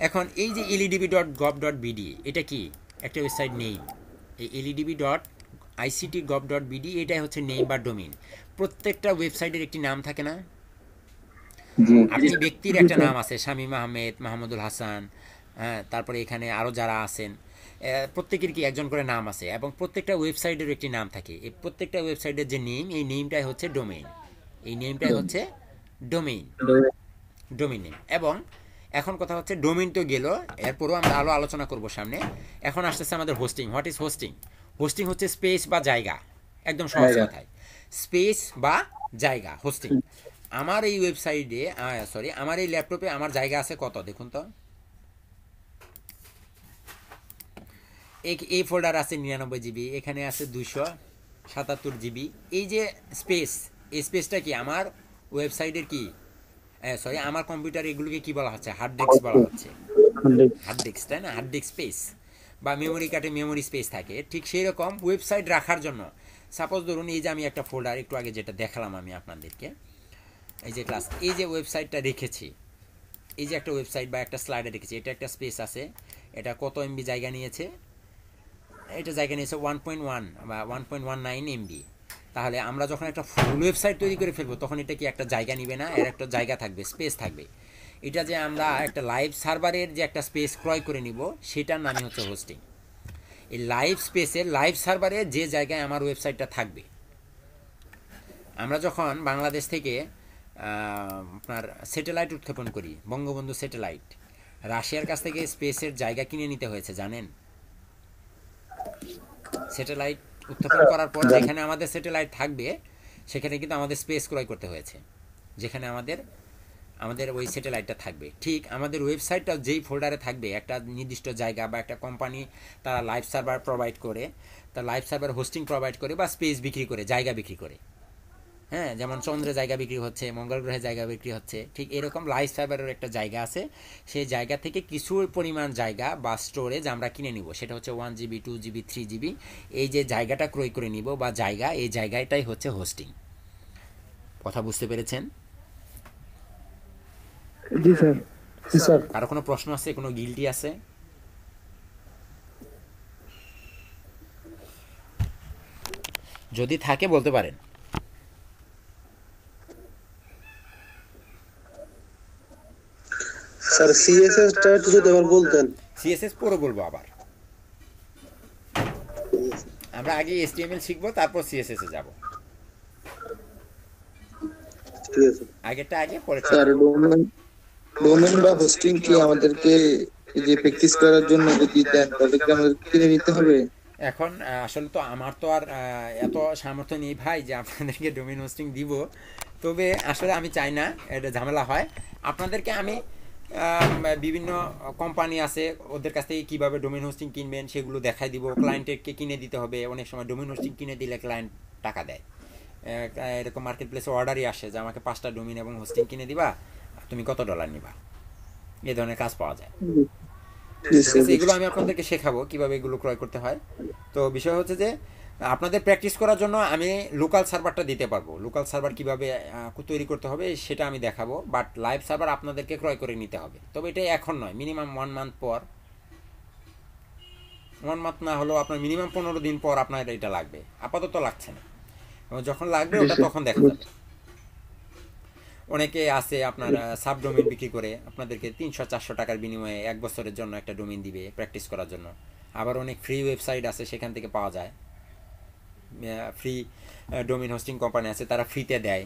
এখন এই যে ledp.gov.bd, এটা কি? একটা ওয়েবসাইট নেই, এই led.ict.gov.bd এটাই হচ্ছে নেম বা ডোমেইন। প্রত্যেকটা ওয়েবসাইটের একটি নাম থাকে না? আপনি ব্যক্তির
জি
একটা
স্যার।
নাম আছে শামীম আহমেদ, মাহমুদুল হাসান, হ্যাঁ, তারপরে এখানে আরও যারা আছেন প্রত্যেকের কি একজন করে নাম আছে, এবং প্রত্যেকটা ওয়েবসাইটের একটি নাম থাকে। এই প্রত্যেকটা ওয়েবসাইটের যে নেম, এই নেমটাই হচ্ছে ডোমেইন। এই নেমটাই হচ্ছে ডোমেইন, ডোমেইন নেম। এবং এখন কথা হচ্ছে ডোমেইন তো গেল, এরপরও আমরা আরও আলোচনা করব সামনে। এখন আসতেছে আমাদের hosting. What is hosting? Hosting হচ্ছে স্পেস বা জায়গা, একদম সহজ কথায় স্পেস বা জায়গা হোস্টিং। আমার এই ওয়েবসাইটে সরি আমার এই ল্যাপটপে আমার জায়গা আছে কত দেখুন তো। এই ফোল্ডার আছে 99 জিবি, এখানে আছে 277 জিবি। এই যে স্পেস, এই স্পেসটা কি আমার ওয়েবসাইটের কি সরি আমার কম্পিউটার, এগুলোকে কি বলা হচ্ছে? হার্ড ডিস্ক বলা হচ্ছে। হার্ড ডিস্ক, তাই না? হার্ড ডিস্ক স্পেস বা মেমোরি কার্ডে মেমোরি স্পেস থাকে। ঠিক সেই রকম ওয়েবসাইট রাখার জন্য সাপোজ ধরুন এই যে আমি একটা ফোল্ডার একটু আগে যেটা দেখালাম আমি আপনাদেরকে, এই যে ক্লাস, এই যে ওয়েবসাইটটা রেখেছি, এই যে একটা ওয়েবসাইট বা একটা স্লাইডে রেখেছি, এটা একটা স্পেস আছে। এটা কত এমবি জায়গা নিয়েছে? এটা জায়গা নিয়েছে 1.1 বা 1.19 এমবি। তাহলে আমরা যখন একটা ফুল ওয়েবসাইট তৈরি করে ফেলবো তখন এটা কি একটা জায়গা নিবে না? এর একটা জায়গা থাকবে, স্পেস থাকবে। এটা যে আমরা একটা লাইভ সার্ভারের যে একটা স্পেস ক্রয় করে নিব, সেটার নামই হচ্ছে হোস্টিং। এই লাইভ স্পেসের লাইভ সার্ভারে যে জায়গায় আমার ওয়েবসাইটটা থাকবে, আমরা যখন বাংলাদেশ থেকে আপনার স্যাটেলাইট উৎক্ষেপণ করি, বঙ্গবন্ধু স্যাটেলাইট, রাশিয়ার কাছ থেকে স্পেসের জায়গা কিনে নিতে হয়েছে জানেন? স্যাটেলাইট উৎক্ষেপণ করার পর যেখানে আমাদের স্যাটেলাইট থাকবে সেখানে কিন্তু আমাদের স্পেস ক্রয় করতে হয়েছে, যেখানে আমাদের আমাদের ওই স্যাটেলাইটটা থাকবে। ঠিক আমাদের ওয়েবসাইটটা যেই ফোল্ডারে থাকবে, একটা নির্দিষ্ট জায়গা বা একটা কোম্পানি তারা লাইভ সার্ভার প্রোভাইড করে, তার লাইভ সার্ভার হোস্টিং প্রোভাইড করে বা স্পেস বিক্রি করে, জায়গা বিক্রি করে। হ্যাঁ, যেমন চন্দ্রে জায়গা বিক্রি হচ্ছে, মঙ্গল গ্রহে জায়গা বিক্রি হচ্ছে, ঠিক এরকম লাইভ সার্ভারের একটা জায়গা আছে। সেই জায়গা থেকে কিছু পরিমাণ জায়গা বা স্টোরেজ আমরা কিনে নিব, সেটা হচ্ছে 1 জিবি, 2 জিবি, 3 জিবি। এই যে জায়গাটা ক্রয় করে নিব বা জায়গা, এই জায়গাটাই হচ্ছে হোস্টিং। কথা বুঝতে পেরেছেন?
জি স্যার।
স্যার
কারো কোনো প্রশ্ন আছে? কোনো গিল্টি আছে? যদি থাকে বলতে পারেন।
স্যার সিএসএস টা একটু যদি আবার বলতেন।
সিএসএস পরে বলবো আবার। আমরা আগে এইচটিএমএল শিখবো, তারপর সিএসএস এ যাব।
ঠিক আছে
আগেরটা আগে, পরে
স্যার ডোমেন বা হোস্টিং কি আমাদেরকে এই যে প্র্যাকটিস করার জন্য যদি দেন তাহলে কি আমাদের কিনে নিতে হবে?
এখন আসলে তো আমার তো আর এত সামর্থ্য নেই ভাই যে আপনাদেরকে ডোমেইন হোস্টিং দিব। তবে আসলে আমি চাই না এটা ঝামেলা হয়। আপনাদেরকে আমি বিভিন্ন কোম্পানি আছে, ওদের কাছ থেকে কীভাবে ডোমেইন হোস্টিং কিনবেন সেগুলো দেখাই দিব। ক্লায়েন্টেরকে কিনে দিতে হবে, অনেক সময় ডোমেইন হোস্টিং কিনে দিলে ক্লায়েন্ট টাকা দেয়। এরকম মার্কেট প্লেসে অর্ডারই আসে যে আমাকে 5টা ডোমেইন এবং হোস্টিং কিনে দিবা, তুমি কত ডলার নিবা, এই ধরনের কাজ পাওয়া যায়। এগুলো আমি আপনাদেরকে শেখাবো কিভাবে এগুলো ক্রয় করতে হয়। তো বিষয় হচ্ছে যে আপনাদের প্র্যাকটিস করার জন্য আমি লোকাল সার্ভারটা দিতে পারবো। লোকাল সার্ভার কিভাবে তৈরি করতে হবে সেটা আমি দেখাবো, বাট লাইভ সার্ভার আপনাদেরকে ক্রয় করে নিতে হবে। তবে এটা এখন নয়, মিনিমাম 1 মান্থ পর, 1 মান্থ না হলেও আপনার মিনিমাম 15 দিন পর আপনার এটা লাগবে। আপাতত লাগছে না, এবং যখন লাগবে ওটা তখন দেখা যাবে। অনেকে আছে আপনার সাবডোমেইন বিক্রি করে আপনাদেরকে 300-400 টাকার বিনিময়ে 1 বছরের জন্য একটা ডোমেইন দিবে প্র্যাকটিস করার জন্য। আবার অনেক ফ্রি ওয়েবসাইট আছে, সেখান থেকে পাওয়া যায়। ফ্রি ডোমেইন হোস্টিং কোম্পানি আছে, তারা ফ্রিতে দেয়।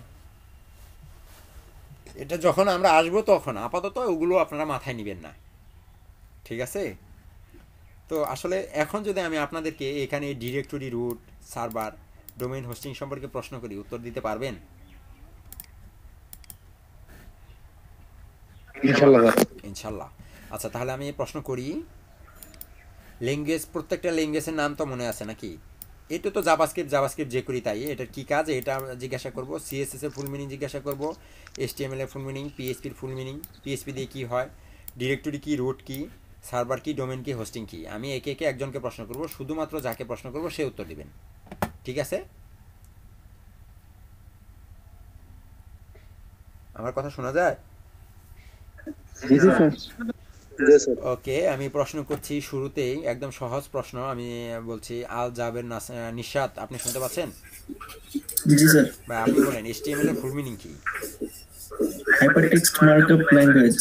এটা যখন আমরা আসবো তখন, আপাতত ওগুলো আপনারা মাথায় নেবেন না, ঠিক আছে? তো আসলে এখন যদি আমি আপনাদেরকে এখানে directory, root, server, domain hosting সম্পর্কে প্রশ্ন করি, উত্তর দিতে পারবেন?
ইনশাআল্লাহ।
ইনশাল্লাহ। আচ্ছা, তাহলে আমি প্রশ্ন করি। ল্যাঙ্গুয়েজ, প্রত্যেকটা ল্যাঙ্গুয়েজের নাম তো মনে আছে নাকি? এটা তো জাভাস্ক্রিপ্ট, জাভাস্ক্রিপ্ট যে করি তাই। এটার কী কাজ এটা জিজ্ঞাসা করব। সিএসএস এর ফুল মিনিং জিজ্ঞাসা করব। এইচটিএমএল এর ফুল মিনিং, পিএইচপির ফুল মিনিং, পিএইচপি দিয়ে কী হয়, ডিরেক্টরি কি, রুট কি, সার্ভার কি, ডোমেন কি, হোস্টিং কি। আমি একে একে একজনকে প্রশ্ন করব, শুধুমাত্র যাকে প্রশ্ন করব সে উত্তর দিবেন, ঠিক আছে? আমার কথা শোনা যায়?
জি স্যার।
জি স্যার।
ওকে, আমি প্রশ্ন করছি শুরুতেই একদম সহজ প্রশ্ন। আমি বলছি আল জাবের নিশাত, আপনি শুনতে পাচ্ছেন?
জি স্যার।
বা আপনি বলেন HTML এর ফুল মিনিং কি?
Hypertext markup language.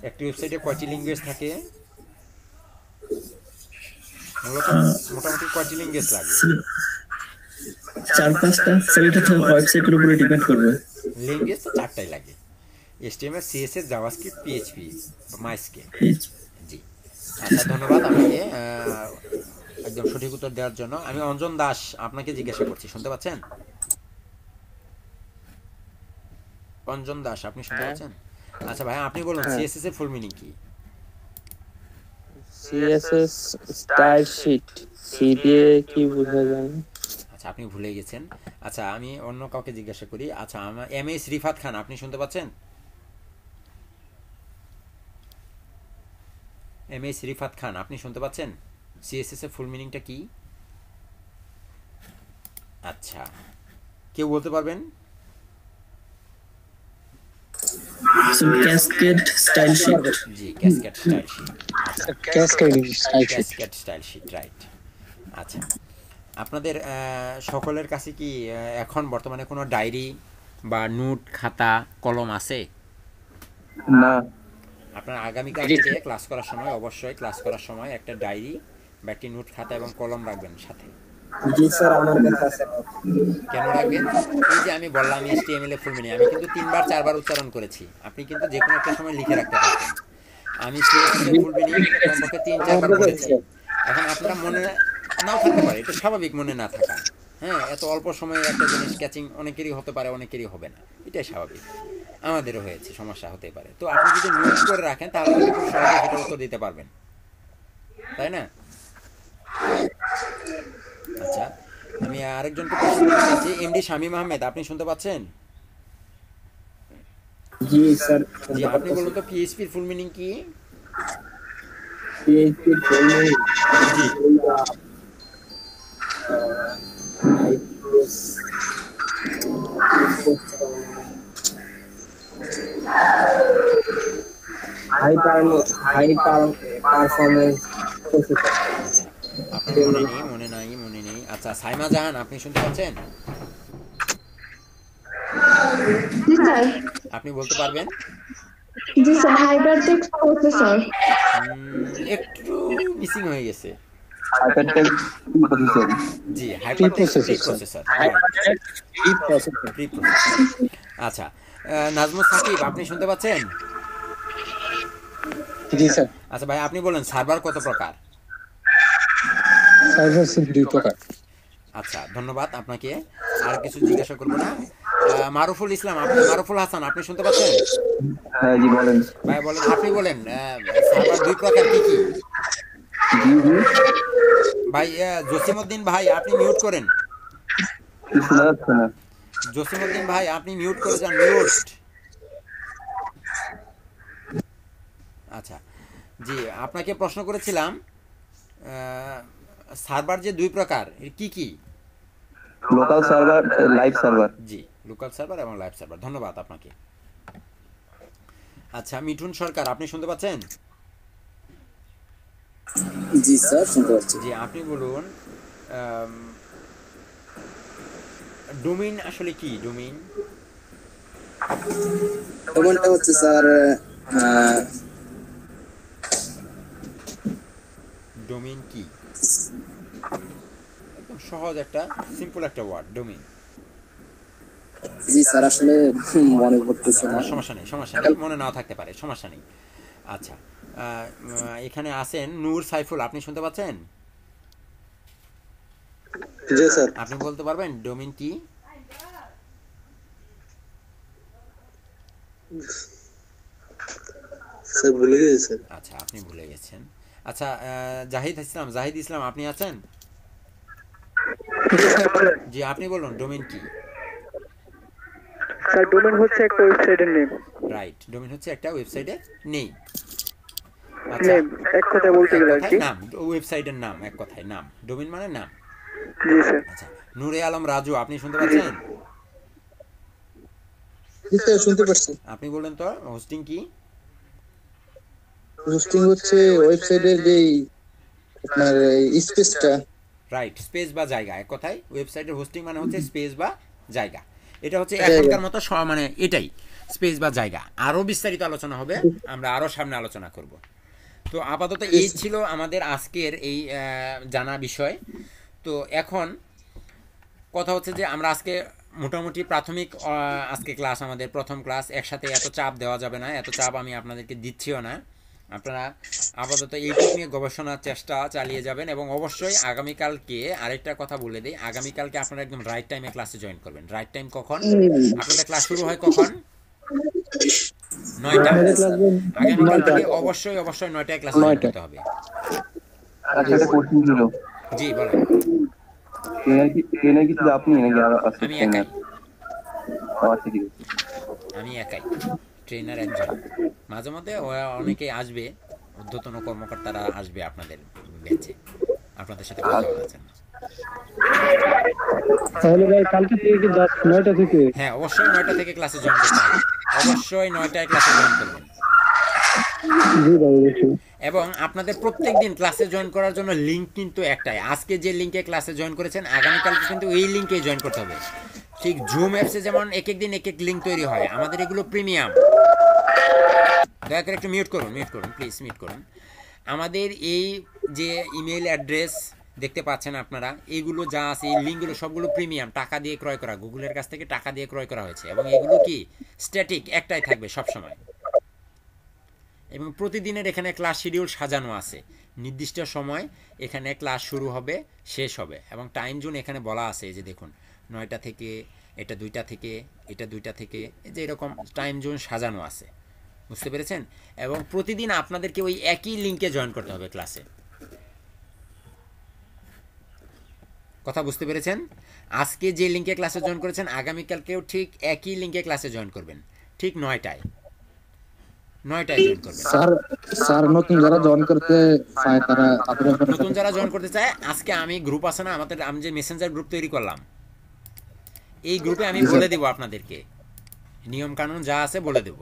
একটি ওয়েবসাইটে কয়টি ল্যাঙ্গুয়েজ থাকে? মূলত মোটামুটি কয়টি ল্যাঙ্গুয়েজ লাগে?
4-5টা স্যার, এটা তো ওয়েবসাইটের উপরে ডিপেন্ড করবে।
ল্যাঙ্গুয়েজ তো 4টাই লাগে, HTML, CSS, JavaScript, PHP, MySQL. জি, আচ্ছা ধন্যবাদ আপনাকে একদম সঠিক উত্তর দেওয়ার জন্য। আমি অঞ্জন দাস আপনাকে জিজ্ঞাসা করছি, শুনতে পাচ্ছেন? অঞ্জন দাস, আপনি শুনতে পাচ্ছেন? আচ্ছা ভাই, আপনি বলুন CSS এর ফুল মিনিং কি?
সিএসএস স্টাইল শিট, সি দিয়ে কি বোঝা যায়?
আচ্ছা, আপনি ভুলে গেছেন। আচ্ছা, আমি অন্য কাউকে জিজ্ঞাসা করি। আচ্ছা, আমার MS রিফাত খান, আপনি শুনতে পাচ্ছেন? MS রিফাত খান, আপনি শুনতে পাচ্ছেন? CSS এর ফুল মিনিংটা কি? আচ্ছা, কেউ বলতে পারবেন?
Cascade style sheet.
জি, cascade style sheet.
Cascading style sheet.
Cascade style sheet, right. আচ্ছা, আপনাদের সকলের কাছে কি এখন বর্তমানে কোনো ডায়েরি বা নোট, খাতা, কলম আছে?
না।
আপনার আগামীকাল থেকে ক্লাস করার সময় অবশ্যই ক্লাস করার সময় একটা ডায়েরি বা একটি নোট, খাতা এবং কলম রাখবেন সাথে।
জি স্যার, আমার কাছে আছে।
কেন রাখবেন? এই যে আমি বললাম HTML এর ফুল মিনিং, আমি কিন্তু 3-4বার উচ্চারণ করেছি, আপনি কিন্তু যে কোনো একটা সময় লিখে রাখতে পারবেন। আমি CSS এর ফুল মিনিং কমপক্ষে 3-4বার বলেছি। এখন আপনারা মনে নাও থাকতে পারে, এটা স্বাভাবিক মনে না থাকা। হ্যাঁ, এত অল্প সময়ে একটা জিনিস ক্যাচিং অনেকেরই হতে পারে, অনেকেরই হবে না, এটাই স্বাভাবিক। আমাদেরও হয়েছে, সমস্যা হতে পারে। তো আপনি যদি নোট করে রাখেন তাহলে কিন্তু খুব সহজে সেটার উত্তর দিতে পারবেন, তাই না? আচ্ছা, আমি আরেকজনকে প্রশ্ন করতে চাচ্ছি। MD শামীম আহমেদ, আপনি শুনতে পাচ্ছেন?
জি স্যার।
জি, আপনি বলুন তো PHP এর ফুল মিনিং কি?
PHP training.
জি,
হাই পারফরম্যান্স প্রসেসর।
আপনার মনে নেই। আচ্ছা, সাইমা জাহান, আপনি শুনতে পাচ্ছেন?
জি স্যার।
আপনি বলতে পারবেন?
জি স্যার, হাইপারটেক্সট প্রসেসর।
একটু মিসিং হয়ে গেছে।
Hypertext processor.
জি, hypertext
Preprocessor,
pre
sir.
Processor.
এই প্রসেসর।
Pre processor. আচ্ছা, নাজমুল সাকিব, আপনি শুনতে পাচ্ছেন?
জি স্যার।
আচ্ছা ভাই, আপনি বলেন সার্ভার কত প্রকার?
সার্ভার স্যার 2 প্রকার।
আচ্ছা, ধন্যবাদ আপনাকে। আর কিছু জিজ্ঞাসা করবো না। মারুফুল ইসলাম, মারুফুল হাসান, আপনি শুনতে পাচ্ছেন?
হ্যাঁ জি বলেন।
ভাই বলেন, আপনি বলেন সার্ভার 2 প্রকার কি কি?
জি জি।
ভাই জসিমউদ্দিন ভাই, আপনি মিউট করেন।
কি শোনা যাচ্ছে না?
জসিমউদ্দিন ভাই, আপনি মিউট করে যান, মিউট। আচ্ছা, জি, আপনাকে প্রশ্ন করেছিলাম সার্ভার যে 2 প্রকার কি কি?
Local server, live server.
জি, লোকাল সার্ভার এবং লাইভ সার্ভার। ধন্যবাদ আপনাকে। আচ্ছা, মিঠুন সরকার, আপনি শুনতে পাচ্ছেন?
জি স্যার, শুনতে পাচ্ছি।
জি, আপনি বলুন ডোমেইন আসলে কি? ডোমেইন
ডোমেইনটা হচ্ছে স্যার
ডোমেইন কি? একদম সহজ একটা সিম্পল একটা ওয়ার্ড, ডোমেইন।
জি স্যার, আসলে মনে পড়তেছে না।
সমস্যা নেই, মনে নাও থাকতে পারে, সমস্যা নেই। আচ্ছা, এখানে আছেন নূর সাইফুল, আপনি শুনতে পাচ্ছেন?
জি স্যার।
আপনি বলতে পারবেন ডোমেইন কি?
স্যার ভুলে গেছি।
আচ্ছা, আপনি ভুলে গেছেন। আচ্ছা, জাহিদ ইসলাম, আপনি আছেন? জি, আপনি বলুন ডোমেইন কি?
স্যার, ডোমেন হচ্ছে একটা ওয়েবসাইটের নেম।
রাইট, ডোমেইন হচ্ছে একটা ওয়েবসাইটের নেম। আচ্ছা,
নেম এক কথায় বলতে গেলে আর কি।
নাম, ওয়েবসাইটের নাম, এক কথায় নাম। ডোমেইন মানে নাম।
জি স্যার।
আচ্ছা, নূরে আলম রাজু, আপনি শুনতে পাচ্ছেন?
জি স্যার, শুনতে পাচ্ছি।
আপনি বলেন তো হোস্টিং কি?
হোস্টিং হচ্ছে ওয়েবসাইটের যেই আপনার স্পেসটা।
রাইট, স্পেস বা জায়গা, এক কথায় ওয়েবসাইটের হোস্টিং মানে হচ্ছে স্পেস বা জায়গা। এটা হচ্ছে এখনকার মতো মানে এটাই স্পেস বা জায়গা। আরও বিস্তারিত আলোচনা হবে, আমরা আরও সামনে আলোচনা করব। তো আপাতত এই ছিল আমাদের আজকের এই জানা বিষয়। তো এখন কথা হচ্ছে যে আমরা আজকে মোটামুটি প্রাথমিক আজকে ক্লাস, আমাদের প্রথম ক্লাস, একসাথে এত চাপ দেওয়া যাবে না, এত চাপ আমি আপনাদেরকে দিচ্ছিও না। আপনারা আপাতত এইটুকু নিয়ে গবেষণার চেষ্টা চালিয়ে যাবেন এবং অবশ্যই আগামীকালকে আরেকটা কথা বলে দিই, আগামীকালকে আপনারা একদম রাইট টাইমে ক্লাসে জয়েন করবেন। রাইট টাইম কখন? আপনাদের ক্লাস শুরু হয় কখন? 9টা। আগামীকাল থেকে অবশ্যই 9টায় ক্লাসে জয়েন করতে হবে।
আচ্ছা, একটা কোশ্চেন ছিল।
জি বলেন।
ট্রেনে কি শুধু আপনি নাকি আরো আছে?
আমি একাই।
আচ্ছা, ঠিক আছে।
আমি একাই, ট্রেনার একজন। মাঝে মধ্যে অনেকেই আসবে, ঊর্ধ্বতন কর্মকর্তারা আসবে আপনাদের ব্যাচে, আপনাদের সাথে কথা বলার জন্য।
তাহলে ভাই কালকে থেকে কি 9টা থেকে?
হ্যাঁ, অবশ্যই 9টা থেকে ক্লাসে জয়েন করতে হবে। অবশ্যই 9টায় ক্লাসে জয়েন করবেন।
জি ভাই অবশ্যই।
এবং আপনাদের প্রত্যেক দিন ক্লাসে জয়েন করার জন্য লিঙ্ক কিন্তু একটাই। আজকে যে লিঙ্কে ক্লাসে জয়েন করেছেন, আগামীকালকে কিন্তু এই লিঙ্কে জয়েন করতে হবে। ঠিক জুম অ্যাপসে যেমন এক এক দিন এক এক লিঙ্ক তৈরি হয়, আমাদের এগুলো প্রিমিয়াম। দয়া করে একটু মিউট করুন প্লিজ, মিউট করুন। আমাদের এই যে ইমেল অ্যাড্রেস দেখতে পাচ্ছেন আপনারা, এইগুলো যা আছে, এই লিঙ্কগুলো সবগুলো প্রিমিয়াম, টাকা দিয়ে ক্রয় করা, গুগলের কাছ থেকে টাকা দিয়ে ক্রয় করা হয়েছে। এবং এগুলো কি স্ট্যাটিক, একটাই থাকবে সব সময়। এবং প্রতিদিনের এখানে ক্লাস শিডিউল সাজানো আছে, নির্দিষ্ট সময় এখানে ক্লাস শুরু হবে, শেষ হবে। এবং টাইম জোন এখানে বলা আছে, এই যে দেখুন 9টা থেকে, এটা 2টা থেকে, এটা 2টা থেকে, এই যে এরকম টাইম জোন সাজানো আছে, বুঝতে পেরেছেন? এবং প্রতিদিন আপনাদেরকে ওই একই লিঙ্কে জয়েন করতে হবে ক্লাসে। কথা বুঝতে পেরেছেন? আজকে যে লিঙ্কে ক্লাসে জয়েন করেছেন, আগামীকালকেও ঠিক একই লিঙ্কে ক্লাসে জয়েন করবেন, ঠিক 9টায় জয়েন করবেন।
স্যার নতুন যারা জয়েন করতে চায় তারা
নতুন যারা জয়েন করতে চায়, আজকে আমি গ্রুপ আছে না আমাদের, আমি যে মেসেঞ্জার গ্রুপ তৈরি করলাম, এই গ্রুপে আমি বলে দেব আপনাদেরকে, নিয়ম কানুন যা আছে বলে দেব।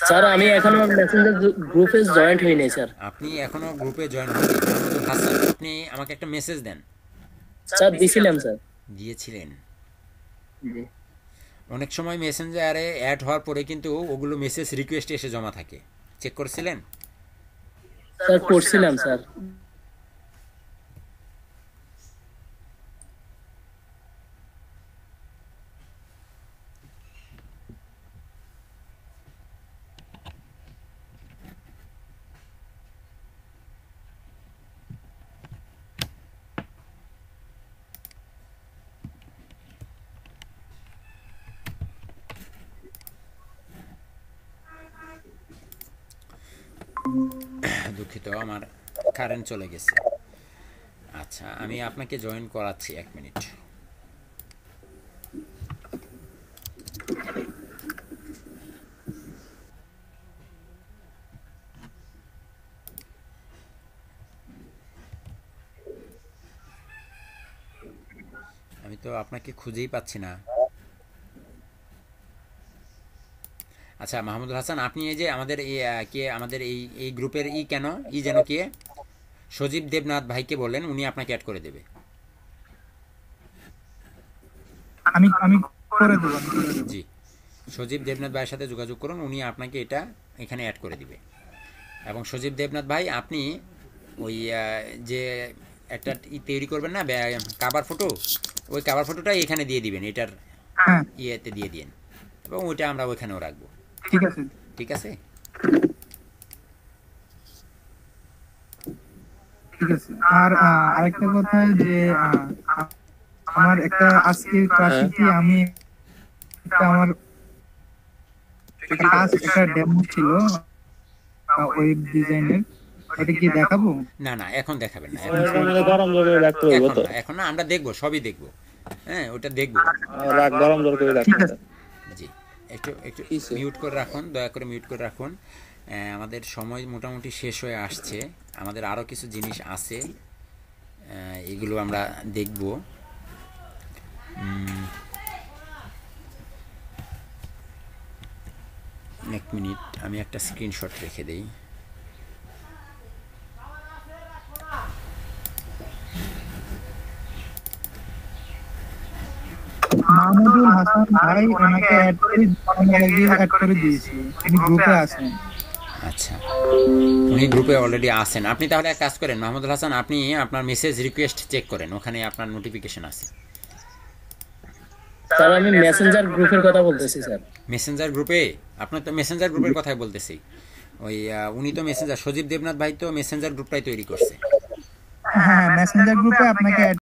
স্যার আমি এখনো মেসেঞ্জার গ্রুপে জয়েন্ট হই নাই স্যার।
আপনি এখনো গ্রুপে জয়েন হননি? মাহমুদুল হাসান, আপনি আমাকে একটা মেসেজ দেন।
স্যার দিছিলাম স্যার।
দিয়েছিলেন?
জি।
অনেক সময় মেসেঞ্জারে অ্যাড হওয়ার পরে কিন্তু ওগুলো মেসেজ রিকোয়েস্ট এসে জমা থাকে, চেক করছিলেন?
স্যার করছিলাম স্যার।
দুঃখিত, আমার কারেন্ট চলে গেছে। আচ্ছা, আমি আপনাকে জয়েন করাচ্ছি, 1 মিনিট। আমি তো আপনাকে খুঁজেই পাচ্ছি না। আচ্ছা মাহমুদুল হাসান, আপনি এই যে আমাদের আমাদের এই গ্রুপের কেন যেন কে সজীব দেবনাথ ভাইকে বললেন, উনি আপনাকে অ্যাড করে দেবে।
আমি করে দেব।
জি, সজীব দেবনাথ ভাইয়ের সাথে যোগাযোগ করুন, উনি আপনাকে এটা এখানে অ্যাড করে দিবে। এবং সজীব দেবনাথ ভাই, আপনি ওই যে একটা তৈরি করবেন না কাভার ফটো, ওই কাভার ফটোটা এখানে দিয়ে দিবেন, এটার ইয়েতে দিয়ে দিন, এবং ওইটা আমরা ওইখানেও রাখবো।
ঠিক আছে,
ঠিক আছে,
ঠিক আছে। আর আরেকটা কথা যে আমার একটা আজকে ক্লাসে কি আমি আমার একটা ডেমো ছিল ওয়েব ডিজাইনের, এটা কি দেখাবো?
না না, এখন দেখাবেন না,
গরম জলে রাখতে হবে তো।
এখন না, আমরা দেখবো, সবই দেখবো। হ্যাঁ, ওটা দেখবো,
গরম জল করে রাখতে হবে।
জি, একটু মিউট করে রাখুন, দয়া করে মিউট করে রাখুন। আমাদের সময় মোটামুটি শেষ হয়ে আসছে, আমাদের আরও কিছু জিনিস আছে, এগুলো আমরা দেখব। এক মিনিট, আমি একটা স্ক্রিনশট রেখে দেই।
মাহমুদুল হাসান ভাই ওনাকে অ্যাড করে দিয়েছি, তিনি গ্রুপে আছেন।
আচ্ছা, উনি গ্রুপে অলরেডি আছেন। আপনি তাহলে এক কাজ করেন মাহমুদুল হাসান, আপনি আপনার মেসেজ রিকোয়েস্ট চেক করেন, ওখানে আপনার নোটিফিকেশন আছে।
স্যার আমি মেসেঞ্জার গ্রুপের কথা বলতেছি স্যার।
মেসেঞ্জার গ্রুপে? আপনার তো মেসেঞ্জার গ্রুপের কথাই বলতেছি। ওই উনি তো মেসেঞ্জার, সজীব দেবনাথ ভাই তো মেসেঞ্জার গ্রুপটাই তৈরি করছে।
হ্যাঁ, মেসেঞ্জার গ্রুপে আপনাকে